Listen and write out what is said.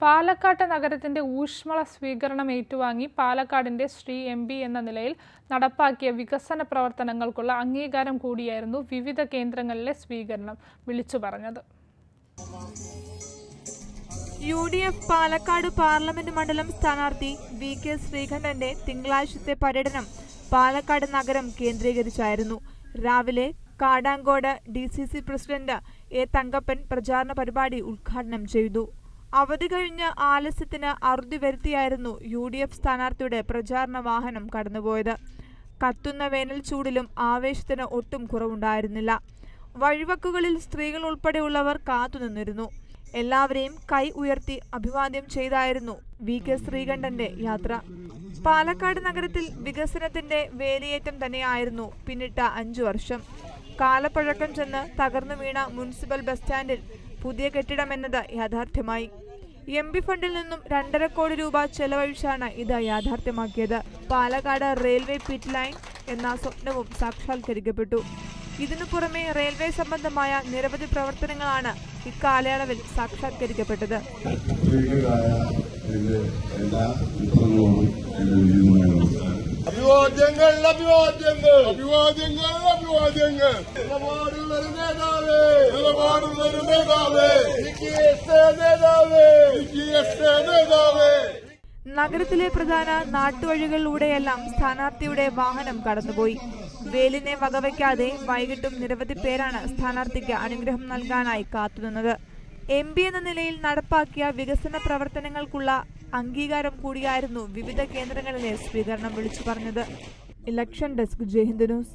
പാലക്കാട് നഗരത്തിന്റെ ഊഷ്മള സ്വീകരണം ഏറ്റുവാങ്ങി പാലക്കാടിന്റെ ശ്രീ MP എന്ന നിലയിൽ നടപ്പാക്കിയ വികസന പ്രവർത്തനങ്ങൾക്കുള്ള അംഗീകാരം കൂടിയായിരുന്നു വിവിധ കേന്ദ്രങ്ങളിലെ സ്വീകരണം വിളിച്ചു പറഞ്ഞത്. UDF പാലക്കാട് പാർലമെന്റ് മണ്ഡലം സ്ഥാനാർത്ഥി VK ശ്രീകണ്ഠന്റെ തിങ്കളാഴ്ചത്തെ പര്യടനം പാലക്കാട് നഗരം കേന്ദ്രീകരിച്ചായിരുന്നു. രാവിലെ Kadangode DCC president A Thankappan പ്രചാരണ പരിപാടി ഉദ്ഘാടനം ചെയ്തു. അവധി കഴിഞ്ഞ ആലസ്യത്തിന് അറുതി വരുത്തിയായിരുന്നു UDF സ്ഥാനാർത്ഥിയുടെ പ്രചാരണ വാഹനം കടന്നുപോയത്. കത്തുന്ന വേനൽ ചൂടിലും ആവേശത്തിന് ഒട്ടും കുറവുണ്ടായിരുന്നില്ല. വഴിവക്കുകളിൽ സ്ത്രീകൾ ഉൾപ്പെടെയുള്ളവർ കാത്തുനിന്നിരുന്നു. എല്ലാവരെയും കൈ ഉയർത്തി അഭിവാദ്യം ചെയ്തായിരുന്നു VK ശ്രീകണ്ഠന്റെ യാത്ര. പാലക്കാട് നഗരത്തിൽ വികസനത്തിന്റെ വേലിയേറ്റം തന്നെയായിരുന്നു പിന്നിട്ട 5 വർഷം. കാലപ്പഴക്കം ചെന്ന് തകർന്നു വീണ മുനിസിപ്പൽ ബസ് സ്റ്റാൻഡിൽ പുതിയ കെട്ടിടമെന്നത് യാഥാർത്ഥ്യമായി. MP ഫണ്ടിൽ നിന്നും 2.5 കോടി രൂപ ചെലവഴിച്ചാണ് ഇത് യാഥാർത്ഥ്യമാക്കിയത്. പാലക്കാട് റെയിൽവേ പിറ്റ് ലൈൻ എന്ന സ്വപ്നവും സാക്ഷാത്കരിക്കപ്പെട്ടു. ഇതിനു പുറമെ റെയിൽവേ സംബന്ധമായ നിരവധി പ്രവർത്തനങ്ങളാണ് ഇക്കാലയളവിൽ സാക്ഷാത്കരിക്കപ്പെട്ടത്. നഗരത്തിലെ പ്രധാന നാട്ടുവഴികളിലൂടെയെല്ലാം സ്ഥാനാർത്ഥിയുടെ വാഹനം കടന്നുപോയി. വേലിനെ വകവയ്ക്കാതെ വൈകിട്ടും നിരവധി പേരാണ് സ്ഥാനാർത്ഥിക്ക് അനുഗ്രഹം നൽകാനായി കാത്തുനിന്നത്. MP എന്ന നിലയിൽ നടപ്പാക്കിയ വികസന പ്രവർത്തനങ്ങൾക്കുള്ള അംഗീകാരം കൂടിയായിരുന്നു വിവിധ കേന്ദ്രങ്ങളിലെ സ്വീകരണം വിളിച്ചു പറഞ്ഞത്. ഇലക്ഷൻ ഡെസ്ക്, ജയ് ഹിന്ദ് ന്യൂസ്.